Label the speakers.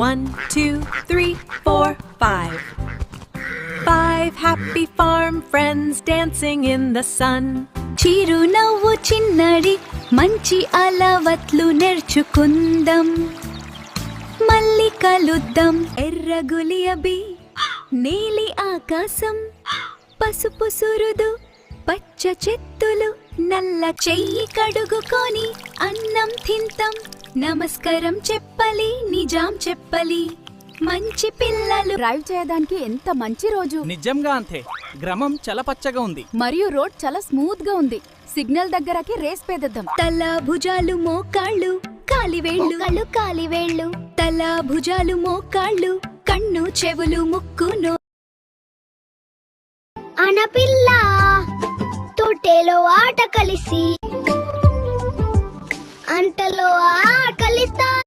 Speaker 1: 1, 2, 3, 4, 5. 5 happy farm friends dancing in the sun.
Speaker 2: చిరునవ్వు చిన్నడి మంచి అలవట్లు నేర్చుకుందాం. మళ్ళీ కలుద్దాం. ఎర్ర గులాబీ నీలి ఆకాశం, పసుపు సురుదు పచ్చ చెత్తులు, నల్ల చెయ్యి కడుగుకొని అన్నం తింటాం. నమస్కారం చెప్పలి, నిజాం చెప్పలి, మంచి పిల్లలు.
Speaker 3: డ్రైవ్ చేయడానికి ఎంత మంచి రోజు.
Speaker 4: నిజంగా అంతే. గ్రామం చాలా పచ్చగా ఉంది
Speaker 3: మరియు రోడ్ చాలా స్మూత్ గా ఉంది. సిగ్నల్ దగ్గరకి రేస్ పేదద్దాం.
Speaker 2: తల భుజాలు మోకాళ్ళు కాలివేళ్ళు కాలివేళ్ళు, తల భుజాలు మోకాళ్ళు, కన్ను చెవులు ముక్కు నో.
Speaker 5: ఆనపిల్ల తోటలో ఆట కలిసి అంటలో ఆకలిస్తా